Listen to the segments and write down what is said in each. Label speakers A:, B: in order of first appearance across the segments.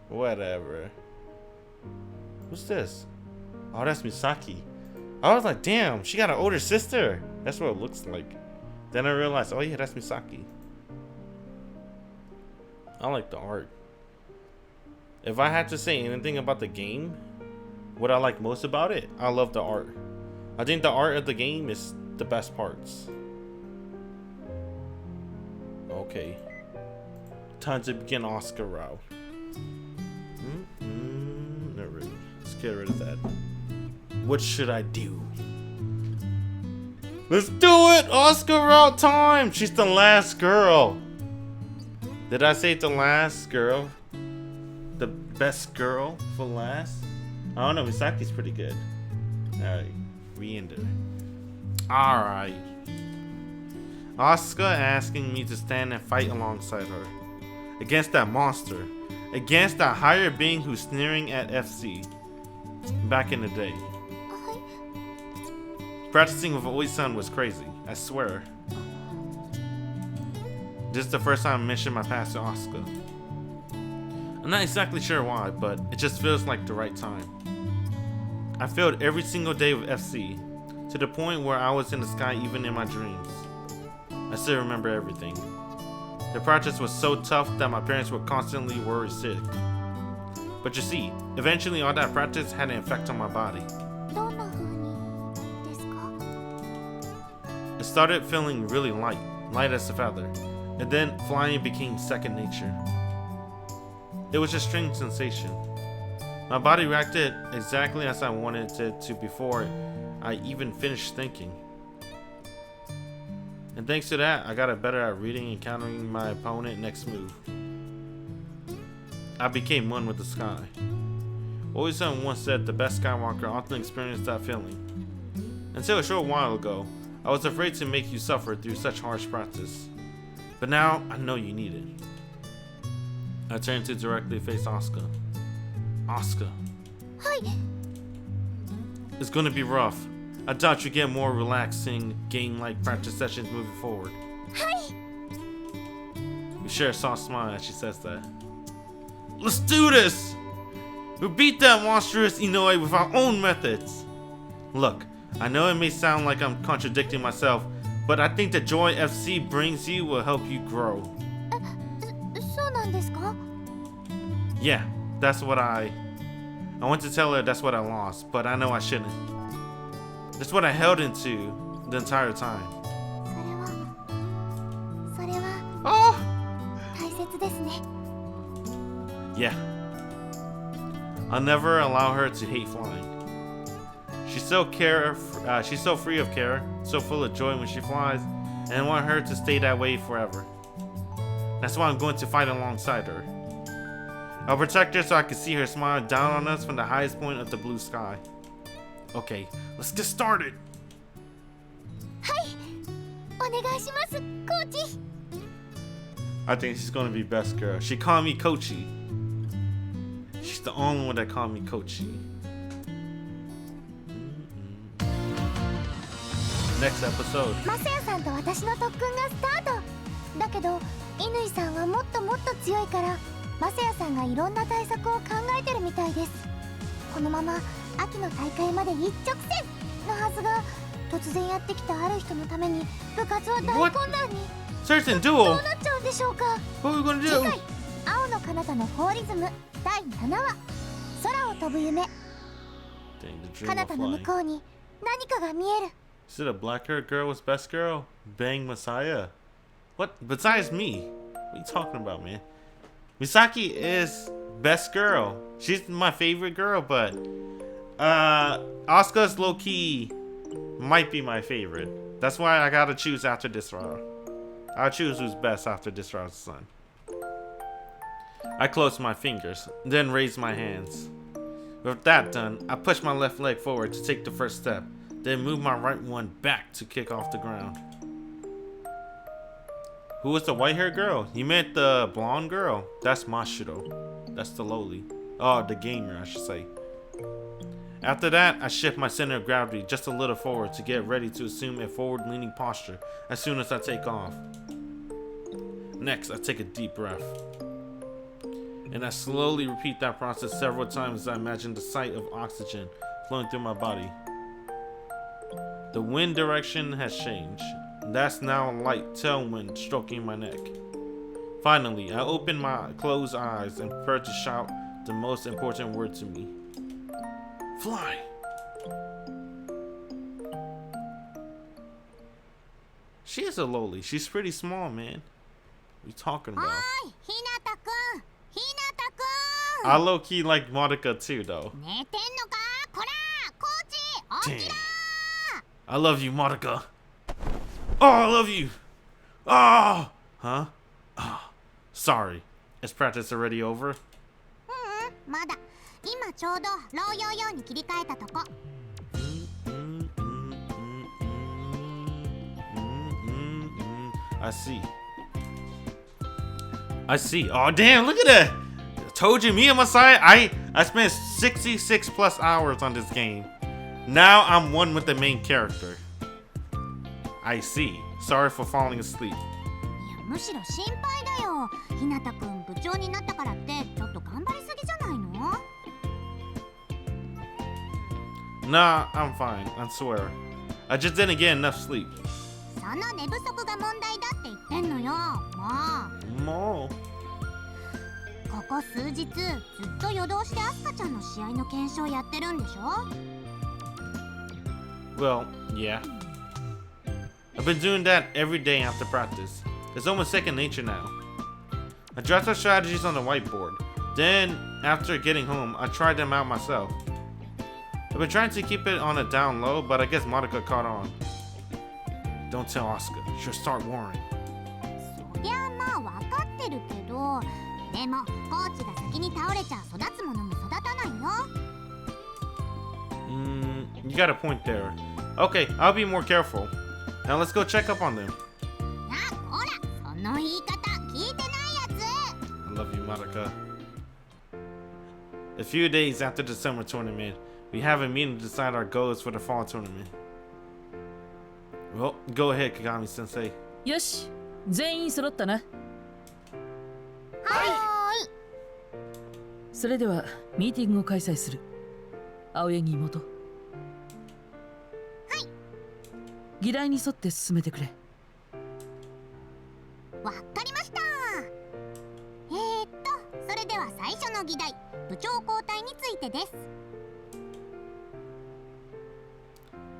A: Whatever. Who's this? Oh, that's Misaki. I was like, damn, she got an older sister. That's what it looks like. Then I realized, oh yeah, that's Misaki. I like the art. If I had to say anything about the game, what I like most about it, I love the art. I think the art of the game is the best parts. Okay. Time to begin Oscar route. Let's get rid of that. What should I do? Let's do it! Oscar route time! She's the last girl. Did I say the last girl? The best girl for last? I don't know, Misaki's pretty good. Alright, re-enter. Alright. Asuka asking me to stand and fight alongside her. Against that monster. Against that higher being who's sneering at FC. Back in the day. Practicing with Oisan was crazy, I swear. This is the first time I mentioned my past to Asuka. I'm not exactly sure why, but it just feels like the right time. I failed every single day with FC, to the point where I was in the sky even in my dreams. I still remember everything. The practice was so tough that my parents were constantly worried sick. But you see, eventually all that practice had an effect on my body. It started feeling really light as a feather, and then flying became second nature. It was a strange sensation. My body reacted exactly as I wanted it to before I even finished thinking. And thanks to that, I got better at reading and countering my opponent's next move. I became one with the sky. Oisan once said the best Skywalker often experienced that feeling. Until a short while ago, I was afraid to make you suffer through such harsh practice. But now, I know you need it. I turned to directly face Asuka. Asuka.
B: Hi.
A: It's gonna be rough. I doubt you get more relaxing, game-like practice sessions moving forward.
B: Hi.
A: We share a soft smile as she says that. Let's do this! We'll beat that monstrous Inoue with our own methods! Look, I know it may sound like I'm contradicting myself, but I think the joy FC brings you will help you grow.
B: そうなんですか?
A: Yeah, that's what I want to tell her that's what I lost, but I know I shouldn't. That's what I held into the entire time.
B: それは
A: Oh!
B: 大切ですね.
A: Yeah. I'll never allow her to hate flying. She's so free of care, so full of joy when she flies, and I want her to stay that way forever. That's why I'm going to fight alongside her. I'll protect her so I can see her smile down on us from the highest point of the blue sky. Okay, let's get started.
B: はい。お願いします、コーチ。
A: I think she's gonna be best girl. She called me Kochi. She's the only one that called me Kochi. Next episode.
B: マサヤさんと私の特訓がスタート。だけど、乾さんはもっともっと強いから、マサヤさんがいろんな対策を考えてるみたいです。このまま秋の大会まで一直線のはずが、突然やってきたある人のために部活は大混乱に。
A: Certain
B: どう
A: duel.
B: なっちゃうんでしょうか。
A: What are we gonna
B: 次
A: do?
B: 回、青の彼方のフォーリズム第7話、空を飛ぶ夢。
A: Dang, the dream
B: 彼
A: of
B: 方の向
A: flying.
B: こうに何かが見える。
A: Is it a black-haired girl was best girl? Bang Messiah. What? Besides me? What are you talking about, man? Misaki is best girl. She's my favorite girl, but Asuka's low-key might be my favorite. That's why I gotta choose after this round. I'll choose who's best after this round's done. I close my fingers, then raise my hands. With that done, I push my left leg forward to take the first step, then move my right one back to kick off the ground. Who was the white-haired girl? You meant the blonde girl? That's Mashiro. That's the lowly. Oh, the gamer, I should say. After that, I shift my center of gravity just a little forward to get ready to assume a forward-leaning posture as soon as I take off. Next, I take a deep breath. And I slowly repeat that process several times as I imagine the sight of oxygen flowing through my body. The wind direction has changed. That's now a light tailwind stroking my neck. Finally, I open my closed eyes and prepare to shout the most important word to me. Fly! She is a loli. She's pretty small, man. What are you talking about? I low-key like Monica too, though. Damn. I love you, Monica. Oh, I love you. Oh! Huh? Oh, sorry. Is practice already over? I see. Oh, damn, look at that. I told you, me and Masai, I spent 66 plus hours on this game. Now I'm one with the main character. I see. Sorry for falling asleep. Nah, I'm fine, I swear. I just didn't get enough sleep. More. Well, yeah. I've been doing that every day after practice. It's almost second nature now. I draft our strategies on the whiteboard. Then, after getting home, I tried them out myself. I've been trying to keep it on a down low, but I guess Monica caught on. Don't tell Asuka. She'll start worrying. You got a point there. Okay, I'll be more careful. Now let's go check up on them. I love you, Monica. A few days after the summer tournament, we have a meeting to decide our goals for the fall tournament. Well, go ahead, Kagami-sensei.
C: よし、全員揃ったな。それではミーティングを開催する。青柳妹。議題に沿って進めてくれ。
B: わかりました。それでは最初の議題、部長交代についてです。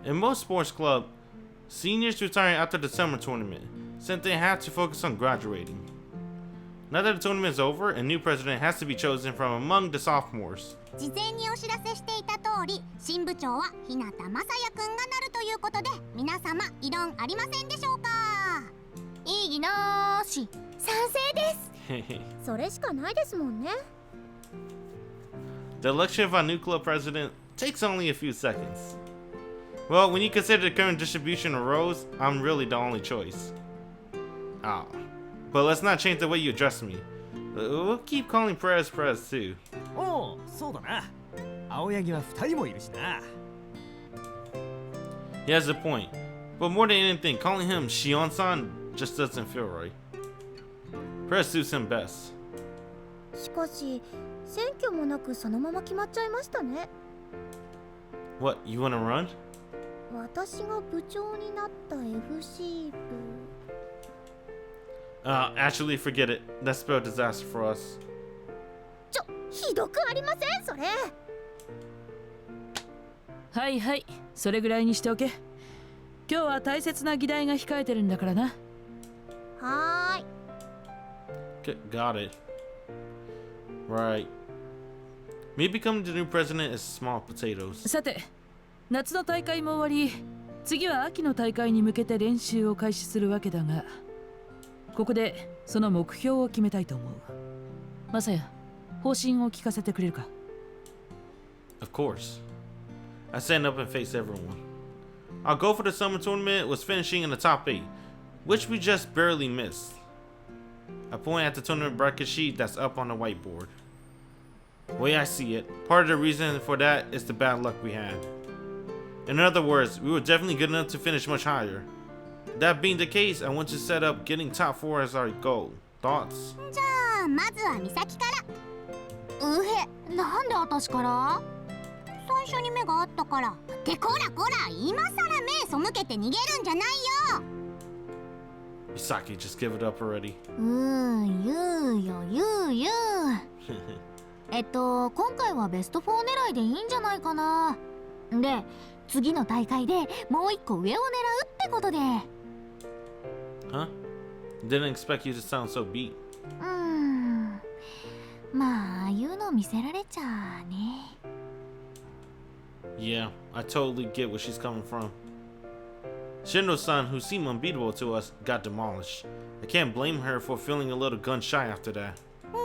A: In most sports clubs, seniors retire after the summer tournament, since they have to focus on graduating. Now that the tournament is over, a new president has to be chosen from among the sophomores.
B: 事前にお知らせしていた通り、新部長は日向雅也くんがなるということで、皆様異論ありませんでしょうか？異議なーし。賛成です。それしかないですもんね。
A: The election of our new club president takes only a few seconds. Well, when you consider the current distribution of roles, I'm really the only choice. Ah. But let's not change the way you address me. We'll keep calling Perez Perez too.
D: Oh, そうだな。青柳は2人もいるしな。
A: He has a point. But more than anything, calling him Shion-san just doesn't feel right. Perez suits him best.
B: しかし、選挙もなくそのまま決まっちゃいましたね。
A: What, you wanna run?
B: 私が部長になった FC 部。
A: Actually, forget it. That's spelled disaster for us.
B: ひどくありません、それ。
C: はいはい、それぐらいにしておけ。今日は大切な議題が控えてるんだからな。
B: は
A: ーい。Got it. Right. Me becoming the new president is small potatoes.
C: さて、夏の大会も終わり、次は秋の大会に向けて練習を開始するわけだが、ここでその目標を決めたいと思う。マサヤ、方針を聞かせてくれるか？
A: Of course. I stand up and face everyone. Our goal for the summer tournament was finishing in the top 8, which we just barely missed. I point at the tournament bracket sheet that's up on the whiteboard. The way I see it, part of the reason for that is the bad luck we had. In other words, we were definitely good enough to finish much higher. That being the case, I want to set up getting top 4 as our goal. Thoughts?
B: じゃあまずは美咲から。へ、なんで私から？最初に目があったから。ってこらこら、今さら目背けて逃げるんじゃないよ。
A: Misaki, just give it up already.
B: 言うよ言う。今回はベスト4狙いでいいんじゃないかな。で、次の大会でもう一個上を狙うってことで。
A: Huh? Didn't expect you to sound so beat.
B: まあ、ああいうの見せられちゃあね。
A: Yeah, I totally get where she's coming from. Shindo-san, who seemed unbeatable to us, got demolished. I can't blame her for feeling a little gun shy after that.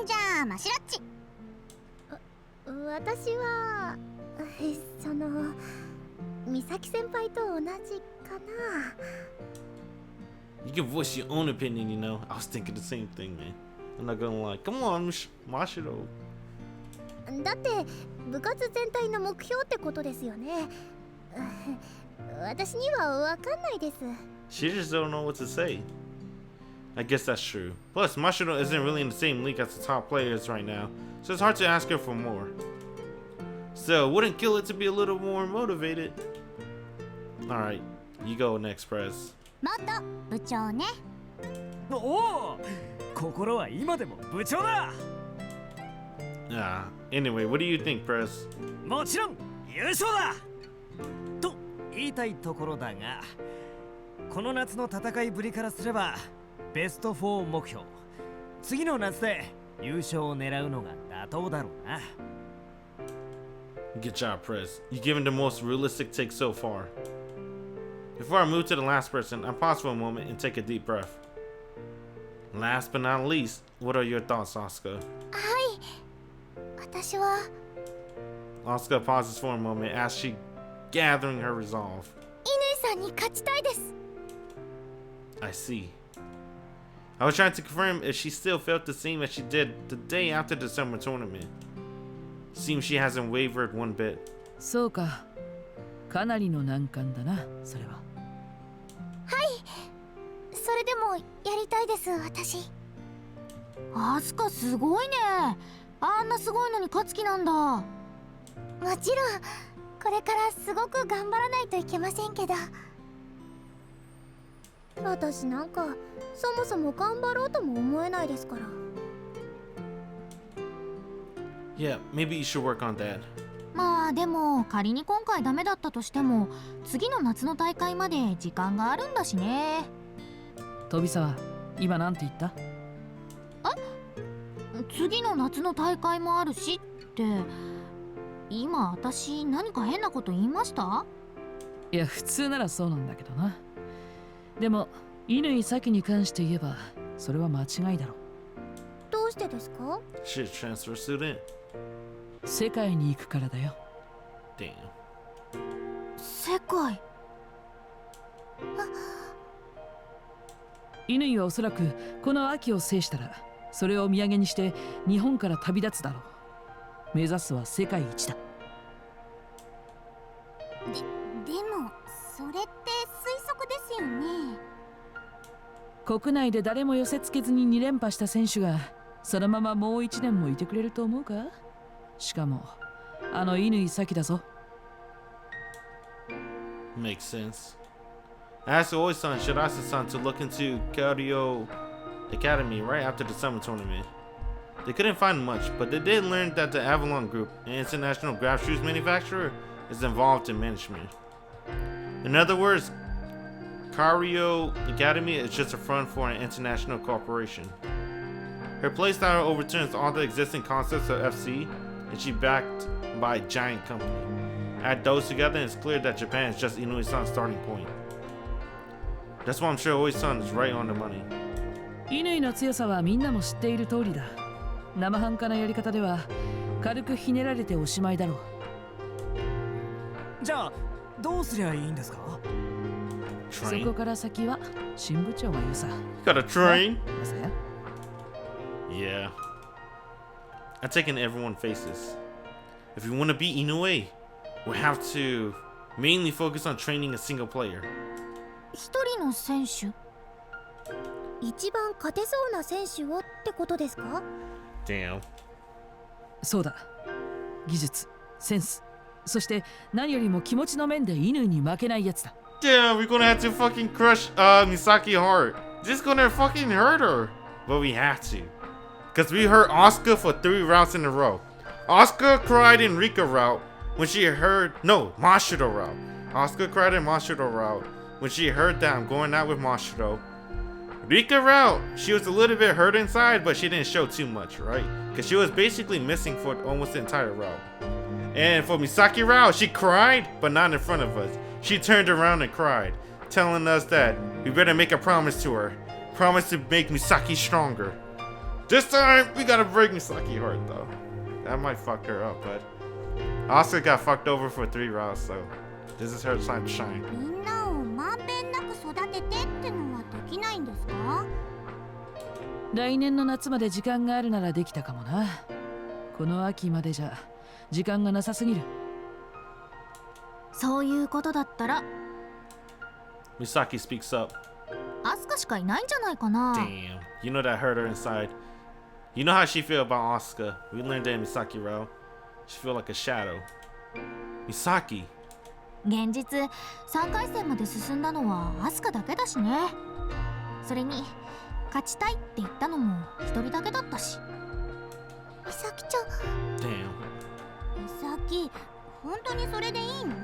B: じゃあ、マシラッチ。私は、美咲先輩と同じかな。
A: You can voice your own opinion, you know. I was thinking the same thing, man. I'm not gonna lie. Come on, Mashiro.
B: だって部活全体の目標ってことですよね。私にはわかんないです。
A: She just don't know what to say. I guess that's true. Plus, Mashiro isn't really in the same league as the top players right now, so it's hard to ask her for more. Still, wouldn't kill it to be a little more motivated. Alright, you go next, Prez.
B: 元部長ね。
D: おお、心は今でも部長だ。
A: Anyway, what do you think, Prez?
D: もちろん優勝だと言いたいところだが、この夏の戦いぶりからすればベスト4目標、次の夏で優勝を狙うのが妥当だろうな。
A: Good job, Prez. You've given the most realistic take so far. Before I move to the last person, I pause for a moment and take a deep breath. Last but not least, what are your thoughts, Asuka?
B: はい、私は
A: Asuka pauses for a moment as she gathering her resolve.
B: 乾さんに勝ちたいです。
A: I see. I was trying to confirm if she still felt the same as she did the day after the summer tournament. Seems she hasn't wavered one bit.
C: そうか、かなりの難関だな、それは。
B: それでもやりたいです、私。アスカすごいね。あんなすごいのに勝つ気なんだ。もちろんこれからすごく頑張らないといけませんけど。私なんかそもそも頑張ろうとも思えないですから。
A: Yeah, maybe you should work on that.
B: まあでも仮に今回ダメだったとしても次の夏の大会まで時間があるんだしね。
C: 飛沢、今なんて言った？
B: 次の夏の大会もあるしって今私何か変なこと言いました？
C: いや、普通ならそうなんだけどな。でも乾咲に関して言えばそれは間違いだろう。
B: どうしてですか？
A: Shit, transfer student.
C: 世界に行くからだよ。
A: Damn.
B: 世界。
C: 乾はおそらくこの秋を制したらそれを土産にして日本から旅立つだろう。目指すは世界一だ。
B: でもそれって推測ですよね。
C: 国内で誰も寄せつけずに2連覇した選手がそのままもう1年もいてくれると思うか？しかもあの乾咲だぞ。
A: Makes sense. I asked Oi-san Shirase-san to look into Kyoryo Academy right after the summer tournament. They couldn't find much, but they did learn that the Avalon Group, an international graph shoes manufacturer, is involved in management. In other words, Kyoryo Academy is just a front for an international corporation. Her playstyle overturns all the existing concepts of FC, and she's backed by a giant company. Add those together and it's clear that Japan is just Inoue-san's starting point. That's why I'm sure Oi-san is right on the money.
C: 乾の強さはみんなも知っている通りだ。生半可なやり方では軽くひねられておしまいだろう。
D: じゃあどうすりゃいいんですか？
C: そこから先は新部長が言うさ。
A: Got a train?
C: まさや
A: Yeah. I take in everyone's faces. If we want to beat Inoue, we have to mainly focus on training a single player.
B: 一人の選手？一番勝てそうな選手をってことですか？
A: Damn.
C: そうだ。技術、センス、そして何よりも気持ちの面で乾に負けないやつだ。
A: Damn, we're gonna have to fucking crush Misaki hard. Just gonna fucking hurt her. But we have to. Because we hurt Asuka for 3 rounds in a row. Asuka cried in Rika route when she heard... No, Mashiro route. Asuka cried in Mashiro route when she heard that I'm going out with Mashiro. Rika route, she was a little bit hurt inside, but she didn't show too much, right? Because she was basically missing for almost the entire route. And for Misaki route, she cried, but not in front of us. She turned around and cried, telling us that we better make a promise to her. Promise to make Misaki stronger. This time, we gotta break Misaki heart though. That might fuck her up, but Asuka got fucked over for 3 rounds, so this is her time to shine.
B: みんなをまんべんなく育ててってのはできないんですか？
C: 来年の夏まで時間があるならできたかもな。この秋までじゃ時間がなさすぎる。
B: そういうことだったら
A: Misaki speaks up.
B: アスカしかいないんじゃないかな。
A: Damn, you know that hurt her inside. You know how she feel about Asuka. We learned that in Misaki route. She feel like a shadow. Misaki.
B: 現実3回戦まで進んだのはアスカだけだしね。それに勝ちたいって言ったのも1人だけだったし。ミサキちゃん。
A: Damn.
B: ミサキ、本当にそれでいいの？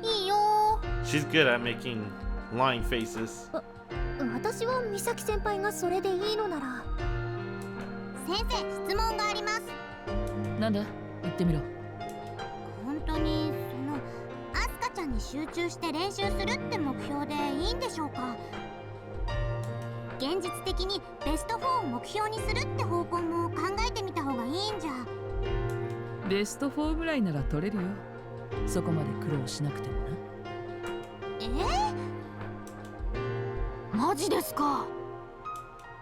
B: いいよ。
A: She's good at making lying faces.
B: 私はミサキ先輩がそれでいいのなら。先生、質問があります。
C: なんだ？言ってみろ。
B: 本当にアスカちゃんに集中して練習するって目標でいいんでしょうか？現実的にベスト4を目標にするって方向も考えてみた方がいいんじゃ。
C: ベスト4ぐらいなら取れるよ。そこまで苦労しなくてもな。
B: マジですか？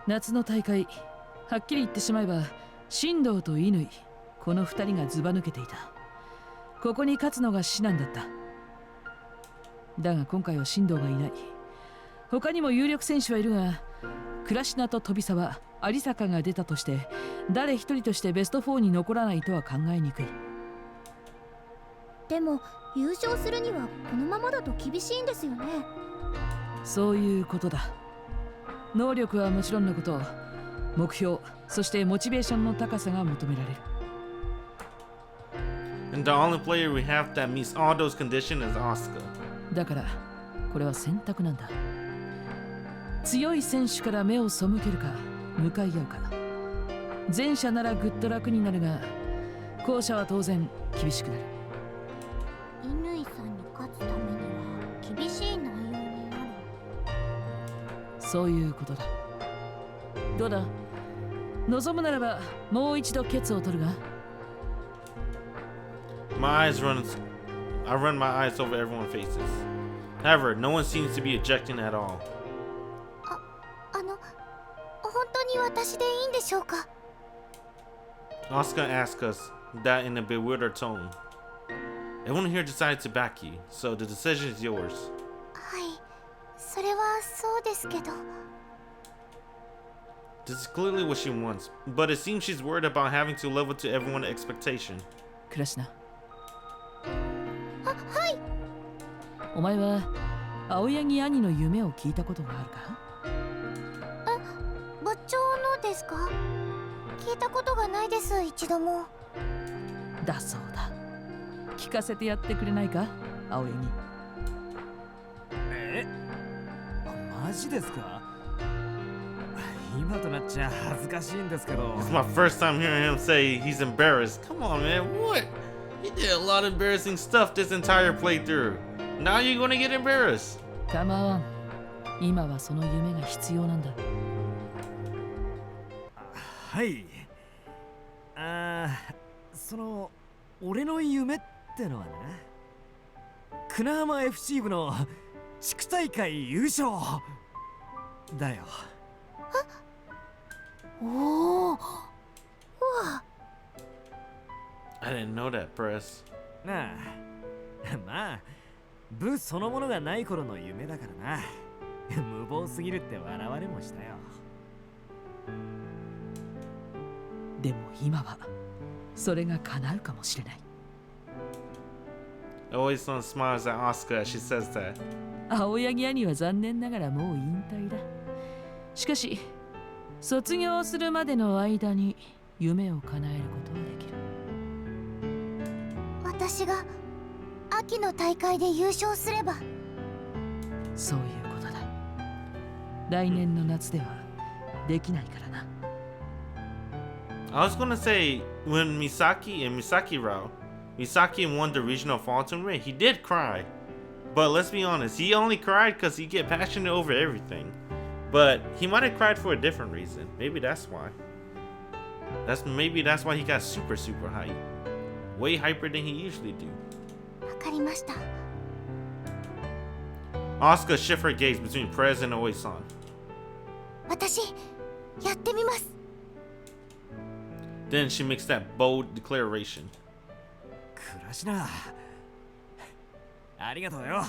C: 夏の大会、はっきり言ってしまえば新藤と乾、この2人がずば抜けていた。ここに勝つのが至難だった。だが今回は新藤がいない。他にも有力選手はいるが、倉科と飛沢、有坂が出たとして誰一人としてベスト4に残らないとは考えにくい。
B: でも優勝するにはこのままだと厳しいんですよね。
C: そういうことだ。能力はもちろんのこと、目標、そしてモチベーションの高さが求められる。
A: And the only player we have that meets all those conditions is Asuka.
C: だからこれは選択なんだ。強い選手から目を背けるか向かい合うか。前者ならぐっと楽になるが、後者は当然厳しくなる。
B: 乾さんに勝つためには厳しい内容になる。
C: そういうことだ。どうだ、望むならばもう一度ケツを取るが。
A: I run my eyes over everyone's faces. However, no one seems to be ejecting at all.
B: 本当に私でいいんでしょうか？
A: Asuka asks us that in a bewildered tone. Everyone here decided to back you, so the decision is yours.
B: はい、それはそうですけど。
A: This is clearly what she wants, but it seems she's worried about having to live up to everyone's expectation.
C: 倉科、
B: はい。
C: お前は青柳兄の夢を聞いたことがあるか？
B: 部長のですか？聞いたことがないです、一度も。
C: だそうだ。聞かせてやってくれないか、青柳。
D: マジですか？今となっちゃ恥ずかしいんですけど。
A: It's my first time hearing him say he's embarrassed. Come on, man, what? He did a lot of embarrassing stuff this entire playthrough. Now you're gonna get embarrassed.
C: Come on. 今はその夢が必要なんだ。
D: はい。俺の夢ってのはね、ク浜 FC 部の地区大会優勝だよ。
B: おお。うわ。
A: I didn't know that, Press.
D: なあ、まあ、部そのものがない頃の夢だからな。無謀すぎるって笑われもしたよ。
C: でも今はそれが叶うかもしれない。
A: Oisan smiles at Asuka as she says that.
C: 青柳兄は残念ながらもう引退だ。しかし卒業するまでの間に夢を叶えることはできる。
B: 私が秋の大会で優勝すれば。
C: そういうことだ。来年の夏ではできないからな。
A: I was gonna say, when Misaki and Misaki won the regional fall tournament, he did cry. But let's be honest, he only cried because he get passionate over everything. But he might have cried for a different reason. Maybe that's why. Maybe that's why he got super hype. Way hyper than he usually do.
B: わかりました。
A: Asuka shifts her gaze between Perez and Oisan.
B: 私、やってみます。
A: Then she makes that bold declaration.
D: 暮らしな。ありがとうよ。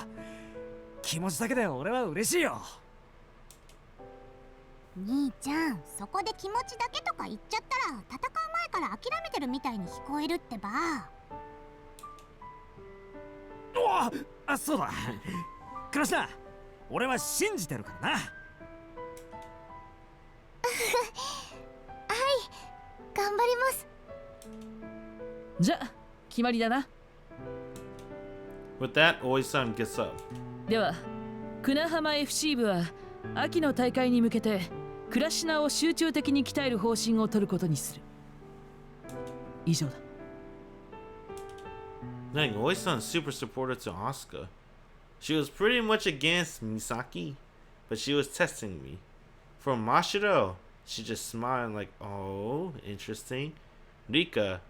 D: 気持ちだけで俺は嬉しいよ。
B: 兄ちゃん、そこで気持ちだけとか言っちゃったら戦う前から諦めてるみたいに聞こえるってば。
D: あ、そうだ。暮らしな。俺は信じてるからな。
B: はい、頑張ります。
C: じゃあ決まりだな。
A: With that, Oisan gets up.
C: では船浜 FC 部は秋の大会に向けてクラシナを集中的に鍛える方針を取ることにする。以上だ。
A: Dang, Oisan's super supportive to Asuka. She was pretty much against Misaki, but she was testing me. For Mashiro, she just smiled like, oh, interesting. Rika,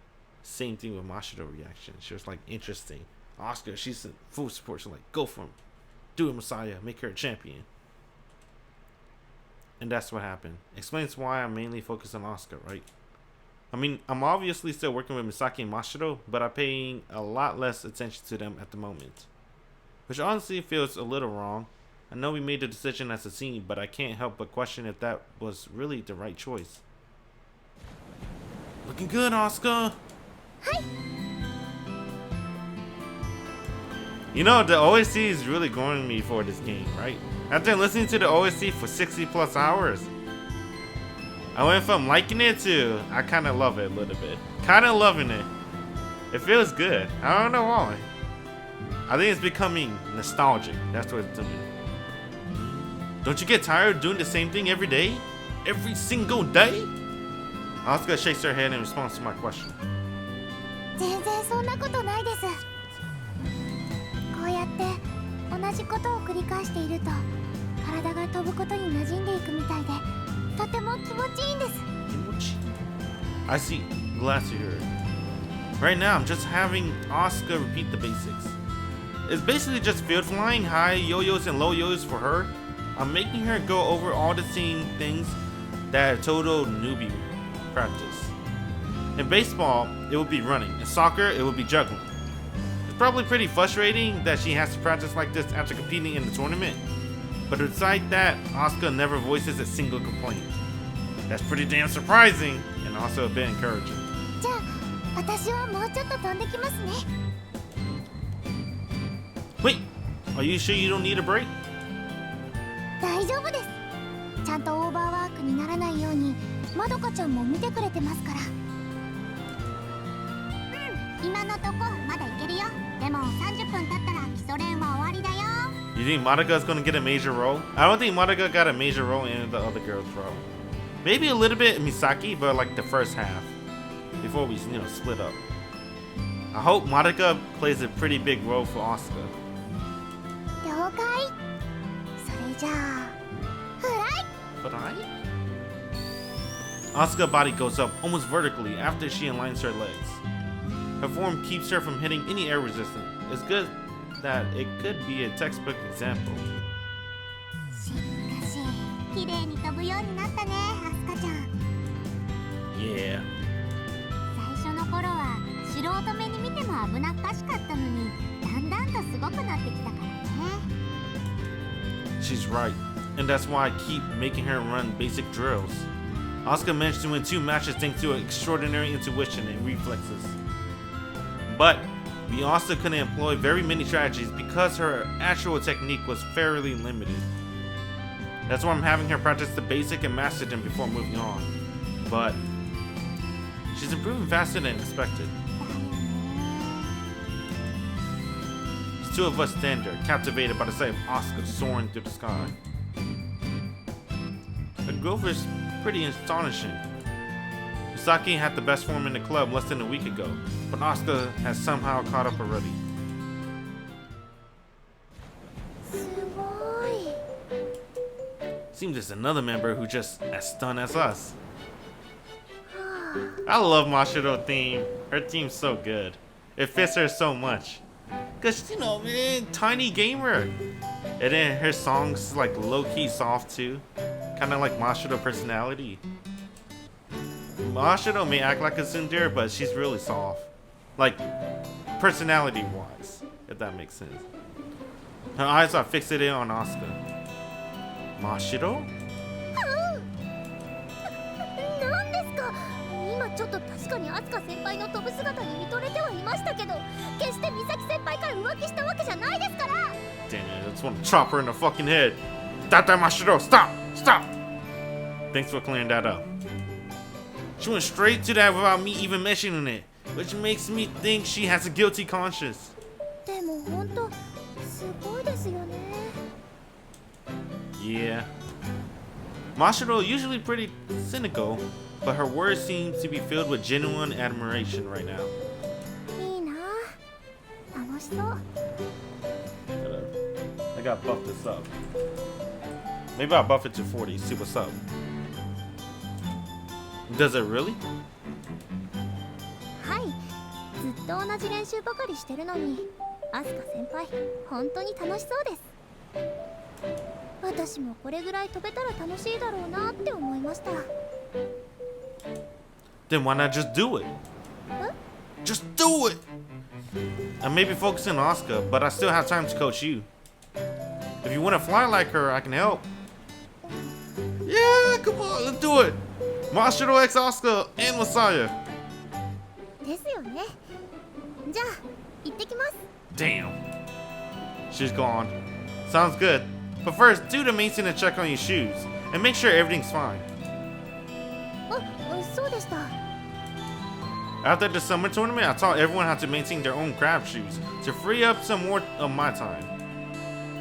A: same thing with Mashiro reaction. She was like, interesting. Asuka, she's in full support. She's like, go for him. Do it, Messiah. Make her a champion. And that's what happened. Explains why I'm mainly focused on Asuka, right? I mean, I'm obviously still working with Misaki and Mashiro, but I'm paying a lot less attention to them at the moment. Which honestly feels a little wrong. I know we made the decision as a team, but I can't help but question if that was really the right choice. Looking good, Asuka!
B: Hi!
A: You know, the OST is really growing me for this game, right? After listening to the OST for 60 plus hours, I went from liking it to I kind of love it a little bit. Kind of loving it. It feels good. I don't know why. I think it's becoming nostalgic. That's what it's doing. Don't you get tired of doing the same thing every day? Every single day? Asuka shakes her head in response to my question.
B: 全然そんなことないです。こうやって同じことを繰り返していると体が飛ぶことに馴染んでいくみたいでとても気持ちいいんです。
A: I see. Glad to hear it. Right now, I'm just having Asuka repeat the basics. It's basically just field flying, high yo-yos and low yo-yos for her. I'm making her go over all the same things that a total newbie practice. In baseball, it would be running. In soccer, it would be juggling. It's probably pretty frustrating that she has to practice like this after competing in the tournament. But besides that, Asuka never voices a single complaint. That's pretty damn surprising and also a bit encouraging.
B: じゃあ、私はもうちょっと飛んできますね。
A: Wait, are you sure you don't need a break?
B: 大丈夫です。ちゃんとオーバーワークにならないようにまどかちゃんも見てくれてますから。今のとこまだいけるよ。でも30分経ったら基礎練は終わりだよ。
A: You think Madoka's gonna get a major role? I don't think Madoka got a major role in the other girl's role. Maybe a little bit Misaki, but like the first half. Before we, split up. I hope Madoka plays a pretty big role for Asuka.
B: 了解。それじゃあ、フライ。
A: But Asuka's body goes up almost vertically after she aligns her legs. Her form keeps her from hitting any air resistance. It's good that it could be a textbook example.
B: しかし、綺麗に飛ぶようになったね、アスカちゃん。
A: Yeah.
B: 最初の頃は素人目に見ても危なっかしかったのに、だんだんとすごくなってきたからね。
A: She's right, and that's why I keep making her run basic drills. Asuka managed to win 2 matches thanks to extraordinary intuition and reflexes. But we also couldn't employ very many strategies because her actual technique was fairly limited. That's why I'm having her practice the basic and master them before moving on. But she's improving faster than expected. The two of us stand there, captivated by the sight of Asuka soaring through the sky. Her growth is pretty astonishing. Misaki had the best form in the club less than a week ago, but Asuka has somehow caught up already.
B: すごい。
A: Seems there's another member who just as stunned as us. I love Mashiro's theme. Her theme's so good. It fits her so much. Cause you know, man, tiny gamer. And then her songs like low-key soft too. Kinda like Mashiro's personality. Mashiro may act like a tsundere, but she's really soft. Like, personality-wise, if that makes sense. Her eyes are fixated on Asuka. Mashiro?
B: なんですか。今ちょっと確かにアスカ先輩の飛ぶ姿に見とれてはいましたけど、決して美咲先輩から浮気したわけじゃないですから。
A: Damn it, I just want to chop her in the fucking head. Stop that, Mashiro! Stop! Stop! Thanks for clearing that up. She went straight to that without me even mentioning it, which makes me think she has a guilty conscience.
B: でも本当すごいですよね。
A: Yeah. Mashiro usually pretty cynical, but her words seem to be filled with genuine admiration right now.
B: いいな。楽しそう。
A: I gotta buff this up. Maybe I'll buff it to 40, see what's up. Does it really?
B: はい。ずっと同じ練習ばかりしてるのに、アスカ先輩、本当に楽しそうです。私もこれぐらい飛べたら楽しいだろうなって思いました。
A: Then why not just do it?
B: Huh?
A: Just do it! I may be focusing on Asuka, but I still have time to coach you. If you want to fly like her, I can help. Yeah, come on, let's do it! Mashiro X Asuka and Messiah.
B: ですよね。じゃあ、行ってきます。
A: Damn. She's gone. Sounds good. But first, do the maintenance check on your shoes and make sure everything's fine.
B: あ、そうでした。
A: After the summer tournament, I taught everyone how to maintain their own craft shoes to free up some more of my time.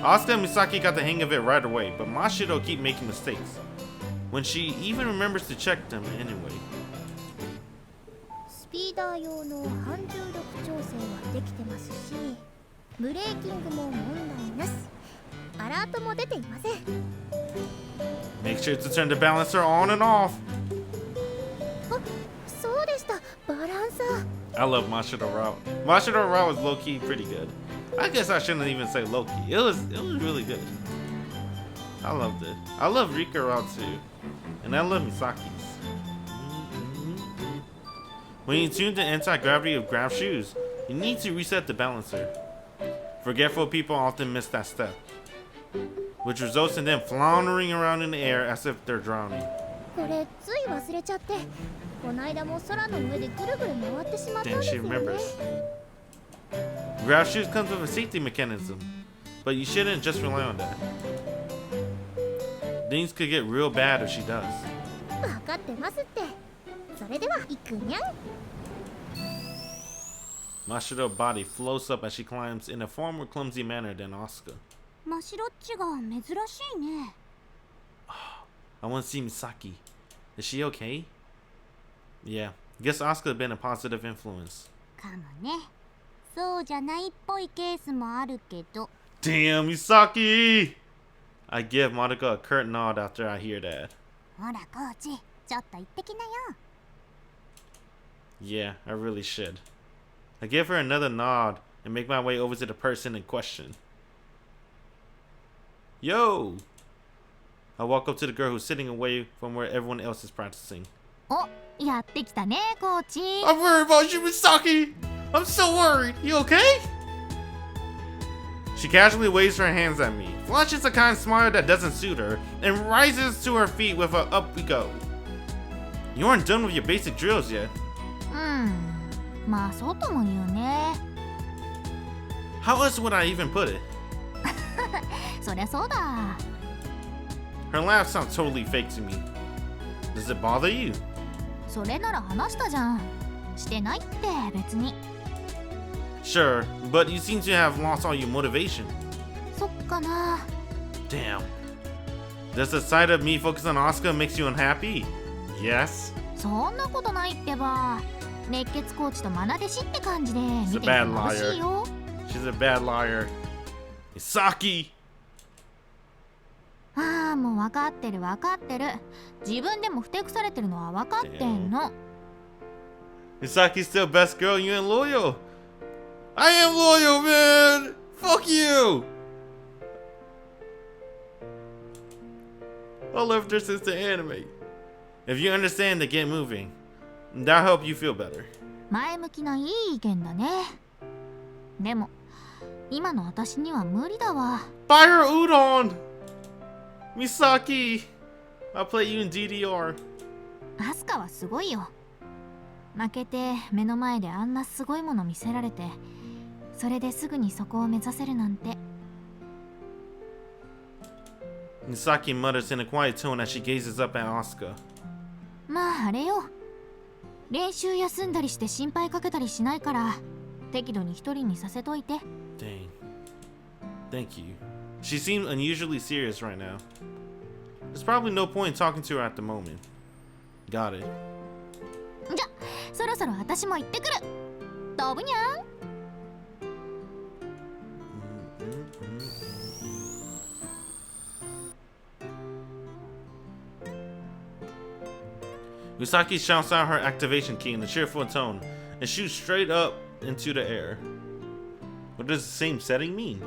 A: Asuka and Misaki got the hang of it right away, but Mashiro keep making mistakes. When she even remembers to check them anyway.
B: スピーダー用の反重力調整はできてますし、ブレーキングも問題なし。アラートも出ていません。
A: Make sure to turn the balancer on and off.
B: あ、そうでした。バランサー。
A: I love Mashiro route. Mashiro route was low-key pretty good. I guess I shouldn't even say low-key. It was really good. I loved it. I love Rika route too. And I love Misaki's. When you tune the anti-gravity of graph shoes, you need to reset the balancer. Forgetful people often miss that step, which results in them floundering around in the air as if they're drowning.
B: これつい忘れちゃって、この間も空の上でぐるぐる回ってしまったん
A: Damn,
B: です
A: she
B: よね。
A: remembers. Graph shoes comes with a safety mechanism, but you shouldn't just rely on that. Things could get real bad if she does.
B: 分かってますって。それでは行くにゃん。
A: Mashiro's body floats up as she climbs in a far more clumsy manner than Asuka.
B: マシロッチが珍しいね。
A: I want to see Misaki. Is she okay? Yeah, guess Asuka's been a positive influence.
B: かもね。そうじゃないっぽいケースもあるけど。
A: Damn, Misaki! I give Monica a curt nod after I hear that.
B: ほらコーチ、ちょっと行ってきなよ。
A: Yeah, I really should. I give her another nod and make my way over to the person in question. Yo! I walk up to the girl who's sitting away from where everyone else is practicing.
B: お、やってきたね、コーチ。
A: I'm worried about you, Misaki! I'm so worried! You okay? She casually waves her hands at me, flashes a kind smile that doesn't suit her, and rises to her feet with a up we go. You aren't done with your basic drills yet.
B: まあそうとも言うね。
A: How else would I even put it?
B: そりゃそうだ。
A: Her laugh sounds totally fake to me. Does it bother you?
B: それなら話したじゃん。してないって別に。
A: Sure, but you seem to have lost all your motivation.
B: そっかな。
A: Damn. Does the sight of me focus on Asuka makes you unhappy? Yes.
B: そんなことないってば。熱血コーチと愛弟子って感じで見てて楽しいよ。
A: She's a bad liar. Misaki!
B: ああ、もう分かってる分かってる。自分でもふてくされてるのは分かってんの。
A: Misaki's still best girl, you ain't loyal. I am loyal, man! Fuck you! I loved her since the anime. If you understand the get moving, that'll help you feel better.
B: 前向きないい意見だね。でも今の私には無理だわ。
A: Buy her udon! Misaki! I'll play you in DDR.
B: アスカはすごいよ。負けて目の前であんなすごいもの見せられて、それですぐにそこを目指せるなんて。
A: Misaki mutters in a quiet tone as she gazes up at Asuka.
B: まああれよ。練習休んだりして心配かけたりしないから、適度に一人にさせといて。
A: Dang. Thank you. She seems unusually serious right now. There's probably no point in talking to her at the moment. Got it.
B: じゃ、そろそろ私も行ってくる。飛ぶにゃん。
A: Misaki shouts out her activation key in a cheerful tone and shoots straight up into the air. What does the same setting mean?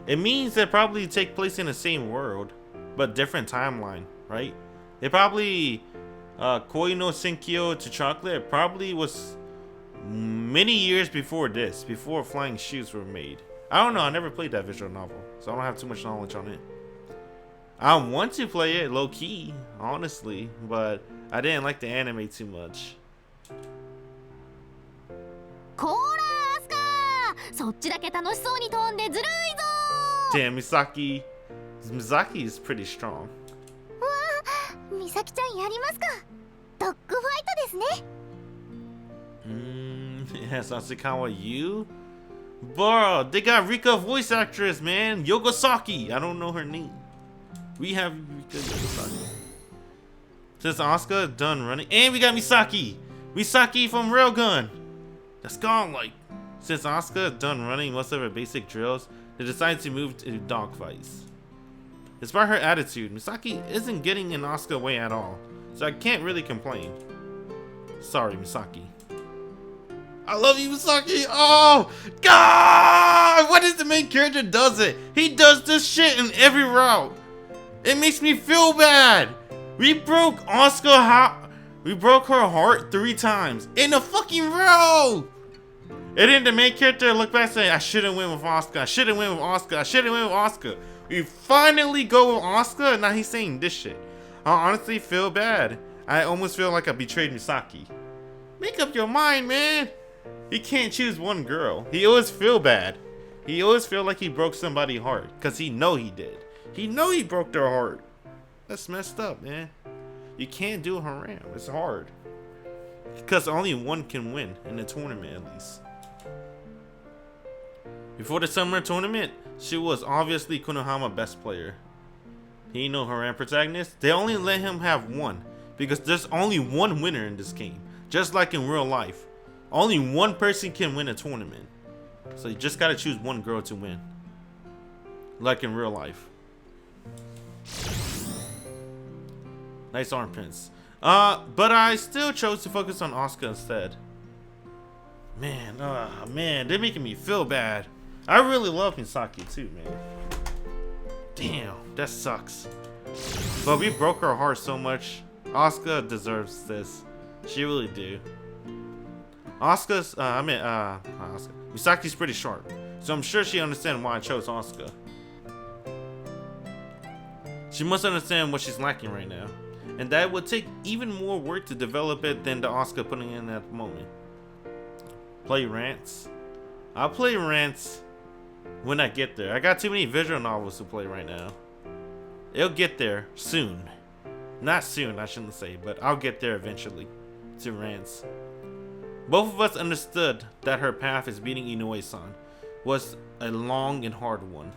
A: It means they probably take place in the same world, but different timeline, right? They probably Koi no Senkyo to Chocolate probably was many years before this, before Flying Shoes were made. I don't know, I never played that visual novel, so I don't have too much knowledge on it. I want to play it low key, honestly, but I didn't like the anime too much.
B: こーらアスカー、そっちだけ楽しそうに飛んでずるいぞ。
A: Damn, Misaki. Misaki is pretty strong.
B: わあ、美咲ちゃんやりますか。ドッグファイトですね。
A: Yes, Asakawa, you? Bro, they got Rika voice actress, man. Yogasaki. I don't know her name. We have Rika Yogasaki. Since Asuka done running, and we got Misaki. Misaki from Railgun. That's gone. Like, since Asuka done running most of her basic drills, they decided to move to dogfights. Despite her attitude, Misaki isn't getting in Asuka's way at all, so I can't really complain. Sorry, Misaki. I love you, Misaki. Oh, God! What is the main character does it? He does this shit in every route. It makes me feel bad. We broke Asuka. We broke her heart 3 times in a fucking row. And then the main character looked back saying, I shouldn't win with Asuka. I shouldn't win with Asuka. I shouldn't win with Asuka. We finally go with Asuka, and now he's saying this shit. I honestly feel bad. I almost feel like I betrayed Misaki. Make up your mind, man. He can't choose one girl. He always feel bad. He always feel like he broke somebody's heart, because he know he did. He know he broke their heart. That's messed up, man. You can't do haram. It's hard. Because only one can win in the tournament, at least. Before the summer tournament, she was obviously Konohama's best player. He ain't no haram protagonist. They only let him have one, because there's only one winner in this game. Just like in real life. Only one person can win a tournament. So you just gotta choose one girl to win. Like in real life. Nice armpits. But I still chose to focus on Asuka instead. Man, they're making me feel bad. I really love Misaki too, man. Damn, that sucks. But we broke her heart so much. Asuka deserves this. She really do. Misaki's pretty sharp, so I'm sure she understands why I chose Asuka. She must understand what she's lacking right now. and that it would take even more work to develop it than the Asuka putting in at the moment. Play rants? I'll play rants when I get there. I got too many visual novels to play right now. It'll get there soon. Not soon, I shouldn't say, but I'll get there eventually to rants. Both of us understood that her path as beating Inoue-san was a long and hard one.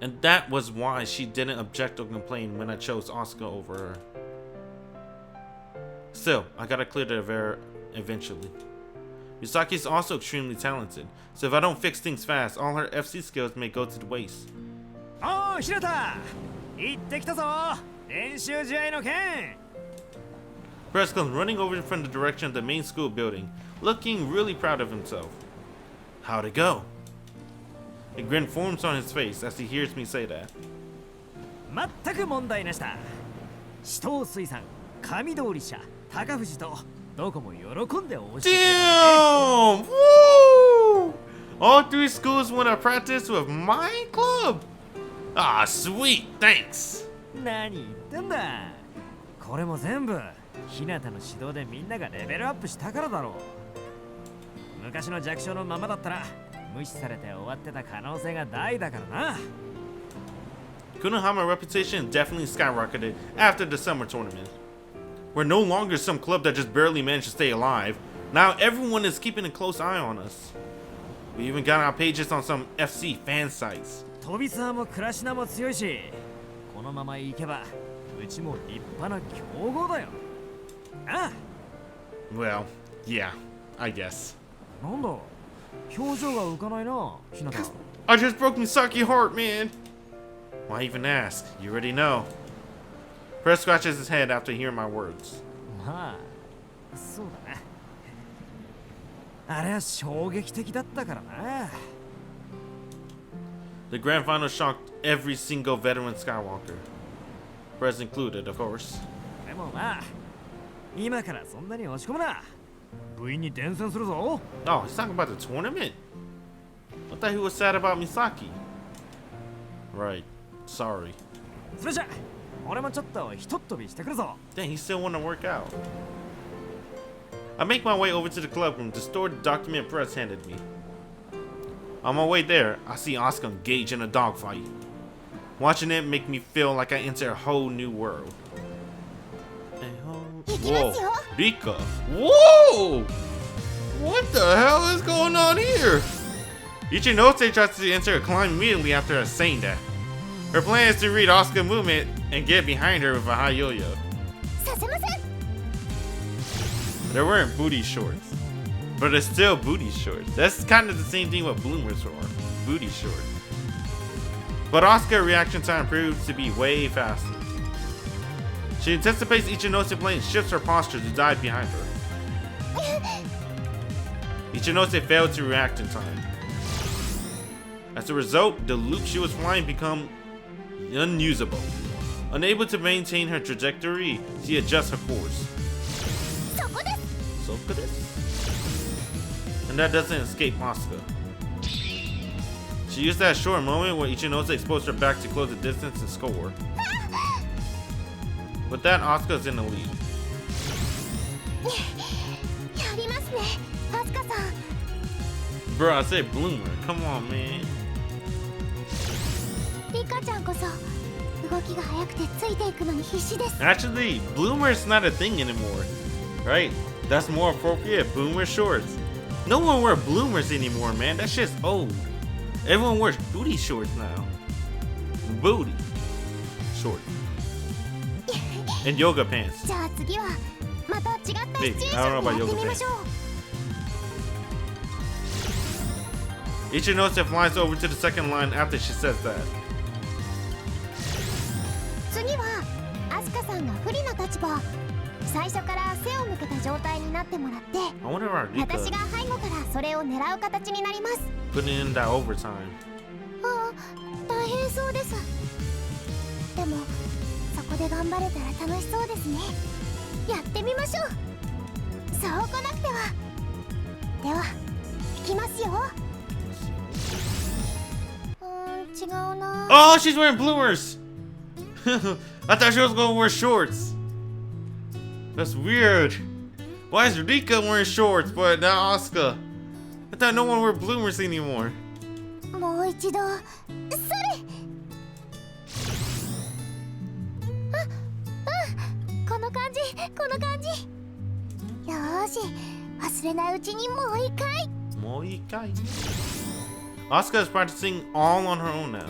A: And that was why she didn't object or complain when I chose Asuka over her. Still, I gotta clear the air eventually. Misaki is also extremely talented, so if I don't fix things fast, all her FC skills may go to the waste.
D: Oh, Hinata! 行ってきたぞ! 練習試合の件!
A: Press comes running over from the direction of the main school building, looking really proud of himself. How'd it go? A grin forms on his face as he hears me say that.
D: 全く問題なしだ。紫藤水産、上通社、高藤とどこも喜んで教えてくれたね。
A: Damn! Woo! All three schools want to practice with my club. Ah, sweet, thanks.
D: 何言ってんだ。これも全部日向の指導でみんながレベルアップしたからだろう。昔の弱小のままだったら無視されて終わってた可能性が大だからな。
A: Konohama's reputation definitely skyrocketed after the summer tournament. We're no longer some club that just barely managed to stay alive. Now everyone is keeping a close eye on us. We even got our pages on some FC fan sites.
D: 飛び沢も倉科も強いし、このまま行けばうちも立派な強豪だよ。ああ。
A: Well, yeah, I guess.
D: なんだ、表情が浮かないな、日向。
A: I just broke Misaki's heart, man. Why even ask? You already know. Press scratches his head after hearing my words.
D: まあ、そうだな。あれは衝撃的だったからな。
A: The grand final shocked every single veteran Skywalker. Press included, of course.
D: でもまあ、今からそんなに押し込むな。部員に伝染するぞ。
A: Oh, he's talking about the tournament? I thought he was sad about Misaki. Right. Sorry.
D: それじゃ、俺もちょっとひとっ飛びしてくるぞ。
A: Dang, he still want to work out. I make my way over to the club room to store the document Press handed me. On my way there, I see Asuka engage in a dogfight. Watching it make me feel like I enter a whole new world. Whoa, Rika. Whoa! What the hell is going on here? Ichinose tries to enter a climb immediately after us saying that. Her plan is to read Asuka's movement and get behind her with a high yo-yo. There weren't booty shorts, but it's still booty shorts. That's kind of the same thing what bloomers are, booty shorts. But Asuka's reaction time proves to be way faster. She anticipates Ichinose plane and shifts her posture to dive behind her. Ichinose failed to react in time. As a result, the loop she was flying became unusable. Unable to maintain her trajectory, she adjusts her course. And that doesn't escape Asuka. She used that short moment where Ichinose exposed her back to close the distance and score. With that, Asuka's in the lead. Bro, I said bloomer. Come on, man. Actually, bloomer is not a thing anymore, right? That's more appropriate. Boomer shorts. No one wears bloomers anymore, man. That shit's old. Everyone wears booty shorts now. Booty shorts. And yoga pants. Maybe. I don't know about yoga pants. Ichinose flies over to the second line after she says that. I wonder if our Rika putting in that overtime. Oh, she's wearing bloomers. I thought she was gonna wear shorts. That's weird. Why is Rika wearing shorts, but not Asuka? I thought no one wore bloomers anymore.
B: もう一度それ。この感じこの感じ。よーし、忘れないうちにもう一回。
A: もう一回。Asuka is practicing all on her own now.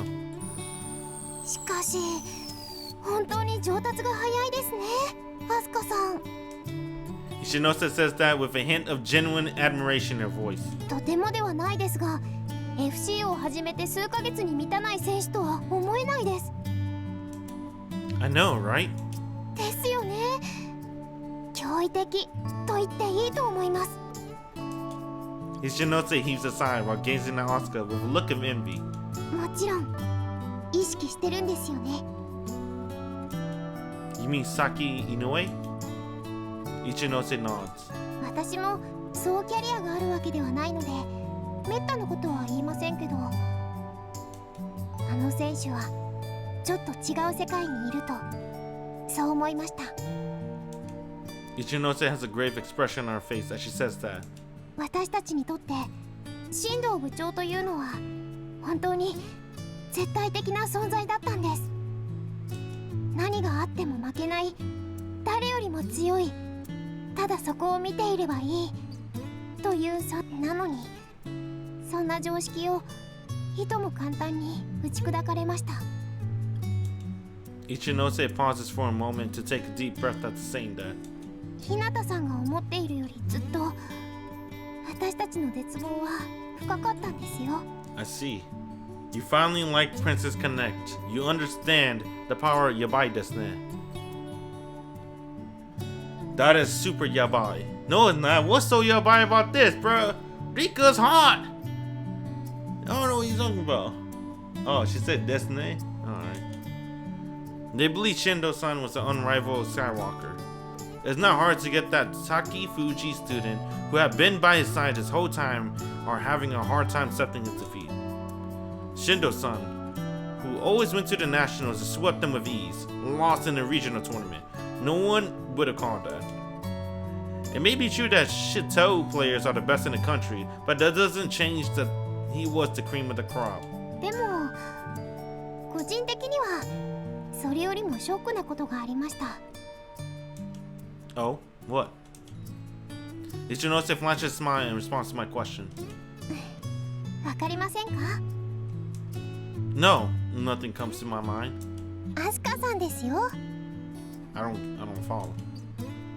B: しかし本当に上達が早いですね、アスカさん。
A: Ishinose says that with a hint of genuine admiration in her voice.
B: とてもではないですが、FC を始めて数ヶ月に満たない選手とは思えないです。
A: I know, right?
B: ですよね。驚異的と言っていいと思います。
A: Ishinose heaves a sigh while gazing at Asuka with a look of envy.
B: もちろん意識してるんですよね。
A: You mean Saki Inoue? Ichinose nods.
B: 私もそうキャリアがあるわけではないのでめったなことは言いませんけど、あの選手はちょっと違う世界にいるとそう思いました。
A: Ichinose has a grave expression on her face as she says that.
B: 私たちにとって進藤部長というのは本当に絶対的な存在だったんです。何があっても負けない、誰よりも強い、ただそこを見ていればいいというなのに、そんな常識をいとも簡単に打ち砕かれました。
A: Ichinose pauses for a moment to take a deep breath after saying that.
B: 日向さんが思っているよりずっと私たちの絶望は深かったんですよ。
A: I see. You finally like Princess Connect. You understand the power of yabai desu ne. That is super yabai. No, it's not. What's so yabai about this, bro? Rika's hot. I don't know what you're talking about. Oh, she said Destiny? Alright. They believe Shindo-san was an unrivaled Skywalker. It's not hard to get that Saki Fuji student who had been by his side this whole time are having a hard time accepting his defeat. Shindo-san, who always went to the Nationals and swept them with ease, lost in the regional tournament. No one would have called that. It may be true that Shito players are the best in the country, but that doesn't change that he was the cream of the crop.
B: でも個人的にはそれよりもショックなことがありました。
A: Oh, what? Ichinose flashes a smile in response to my question.
B: わかりませんか？
A: No, nothing comes to my mind.
B: アスカさんですよ。
A: I don't follow.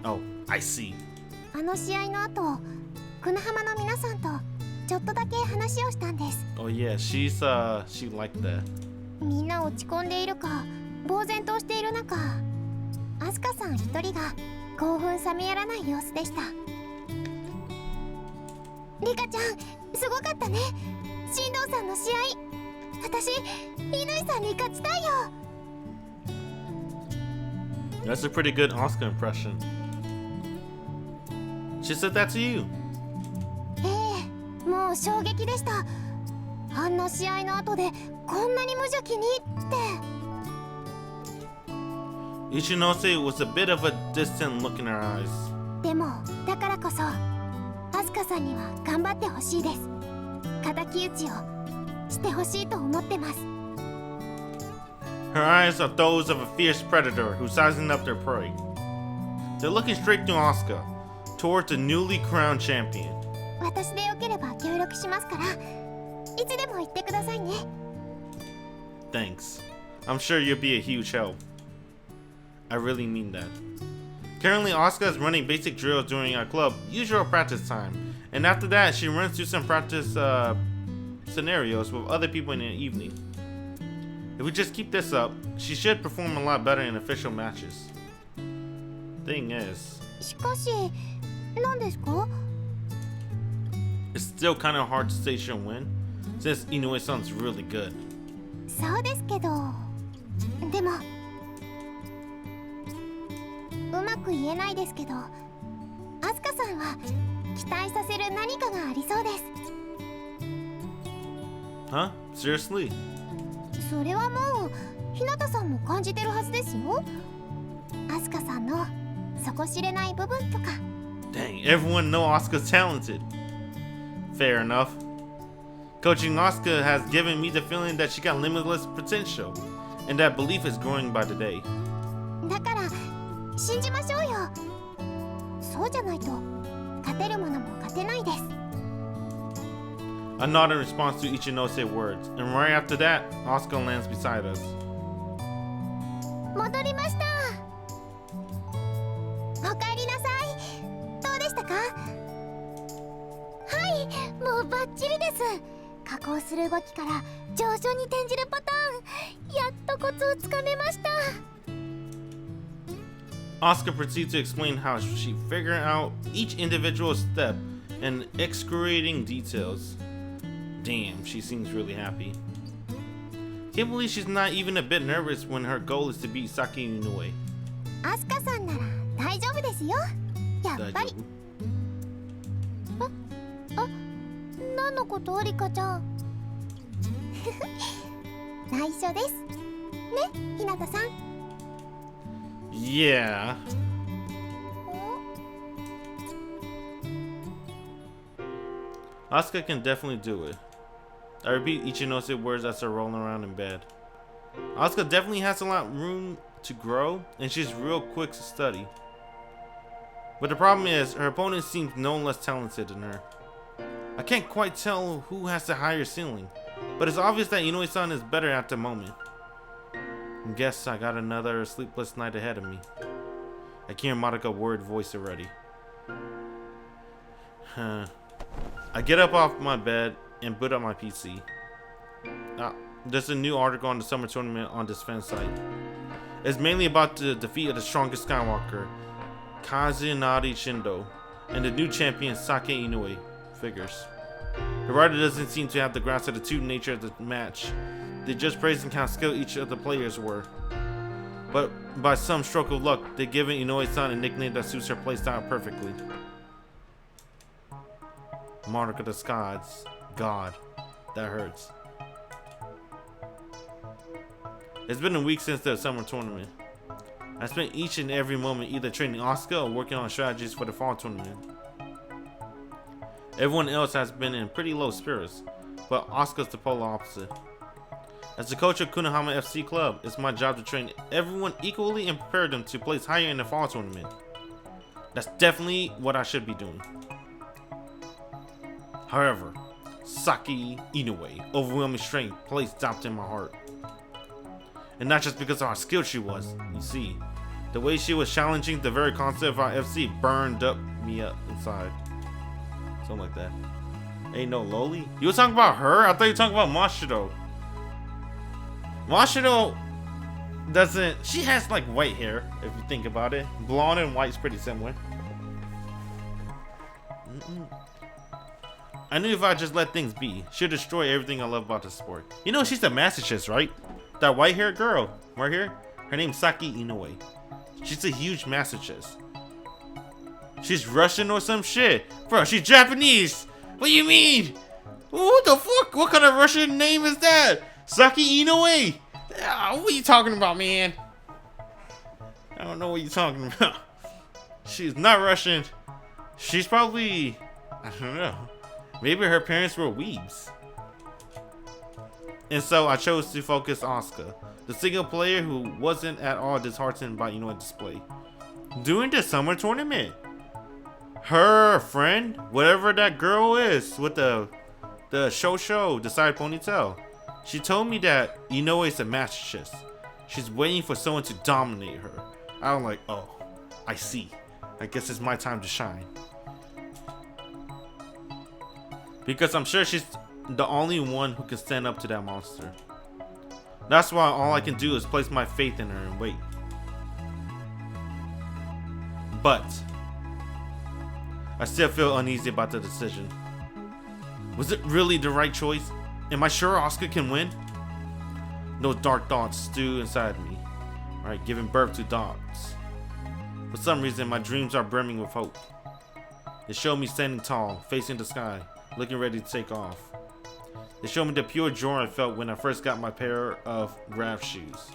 A: Oh, I see.
B: あの試合の後、久野浜の皆さんとちょっとだけ話をしたんです。
A: Oh yeah, she liked that.
B: みんな落ち込んでいるか呆然としている中、アスカさん一人が興奮冷めやらない様子でした。リカちゃん、すごかったね。進藤さんの試合、私、乾さんに勝ちたいよ。
A: That's a pretty good Asuka impression. She said that to you.
B: もう衝撃でした。あんな試合の後でこんなに無邪気にって。
A: Ichinose was a bit of a distant look in her eyes.
B: でもだからこそアスカさんには頑張ってほしいです。敵討ちをしてほしいと思ってます。
A: Her eyes are those of a fierce predator who's sizing up their prey. They're looking straight through Asuka, towards the newly crowned champion.
B: 私でよければ協力しますから、いつでも言ってくださいね。
A: Thanks. I'm sure you'll be a huge help. I really mean that. Currently, Asuka is running basic drills during our club usual practice time, and after that, she runs through some practice scenarios with other people in the evening. If we just keep this up, she should perform a lot better in official matches. Thing is,
B: しかし、何ですか？
A: it's still kind of hard to say she'll win, since Inoue-san's really good.
B: そうですけど、でもうまく言えないですけど、アスカさんは期待させる何かがありそうです。
A: Huh? Seriously?
B: それはもう日向さんも感じてるはずですよ。アスカさんの底知れない部分とか。
A: Dang, everyone know Asuka's talented. Fair enough. Coaching Asuka has given me the feeling that she got limitless potential, and that belief is growing by the day.
B: だから信じましょうよ。そうじゃないと勝てるものも勝てないです。
A: I nod in response to Ichinose words, and right after that, Asuka lands beside us.
B: 戻りました。おかえりなさい。どうでしたか？はい、もうバッチリです。加工する動きから上昇に転じるパターン、やっとコツをつかめました。
A: Asuka proceeds to explain how she figured out each individual step and excruciating details. Damn, she seems really happy. Can't believe she's not even a bit nervous when her goal is to beat Saki Inoue.
B: アスカさんなら大丈夫ですよ。やっぱり。何のことリカちゃん。内緒です。ね、ひなたさん。
A: Yeah. Asuka can definitely do it. I repeat Ichinose words as they're rolling around in bed. Asuka definitely has a lot of room to grow, and she's real quick to study. But the problem is, her opponent seems no less talented than her. I can't quite tell who has the higher ceiling, but it's obvious that Inoue-san is better at the moment. Guess I got another sleepless night ahead of me. I can hear Madoka word voice already. I get up off my bed and boot up my PC. There's a new article on the summer tournament on this fan site. It's mainly about the defeat of the strongest Skywalker, Kazunari Shindo, and the new champion Sake Inoue figures. The writer doesn't seem to have the grasp of the true nature of the match. They just praising how skilled each of the players were. But by some stroke of luck, they've given Inoue-san a nickname that suits her playstyle perfectly. Monarch of the Skies. God. That hurts. It's been a week since the summer tournament. I spent each and every moment either training Asuka or working on strategies for the fall tournament. Everyone else has been in pretty low spirits, but Asuka's the polar opposite. As the coach of Kunohama FC Club, it's my job to train everyone equally and prepare them to place higher in the fall tournament. That's definitely what I should be doing. However, Saki Inoue, overwhelming strength, placed doubt in my heart. And not just because of how skilled she was. You see, the way she was challenging the very concept of our FC burned me up inside. Something like that. Ain't no loli? You were talking about her? I thought you were talking about Mashiro. Mashiro doesn't... She has like white hair, if you think about it. Blonde and white's pretty similar. I knew if I just let things be, she'd destroy everything I love about the sport. You know she's a masochist, right? That white-haired girl right here, her name's Saki Inoue. She's a huge masochist. She's Russian or some shit. Bro, she's Japanese. What do you mean? What the fuck? What kind of Russian name is that? Saki Inoue. What are you talking about, man? I don't know what you're talking about. She's not Russian. She's probably... I don't know. Maybe her parents were weebs. And so I chose to focus Asuka, the single player who wasn't at all disheartened by Inoue's display. During the summer tournament, her friend, whatever that girl is with the show, the side ponytail, she told me that Inoue is a masochist. She's waiting for someone to dominate her. I was like, oh, I see. I guess it's my time to shine. Because I'm sure she's the only one who can stand up to that monster. That's why all I can do is place my faith in her and wait. But I still feel uneasy about the decision. Was it really the right choice? Am I sure Asuka can win? Those dark thoughts stew inside me, right, giving birth to doubts. For some reason, my dreams are brimming with hope. They show me standing tall, facing the sky, looking ready to take off. They show me the pure joy I felt when I first got my pair of graph shoes.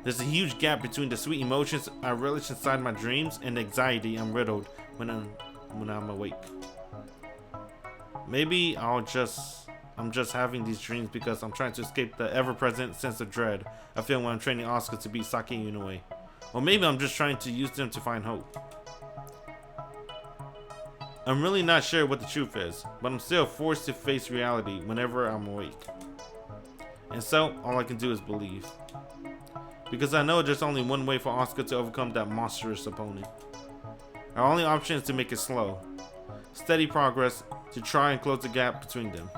A: There's a huge gap between the sweet emotions I relish inside my dreams and the anxiety I'm riddled when I'm awake. Maybe I'm just having these dreams because I'm trying to escape the ever-present sense of dread I feel when I'm training Asuka to beat Saki Inoue. Or maybe I'm just trying to use them to find hope. I'm really not sure what the truth is, but I'm still forced to face reality whenever I'm awake. And so, all I can do is believe. Because I know there's only one way for Asuka to overcome that monstrous opponent. Our only option is to make it slow. Steady progress to try and close the gap between them.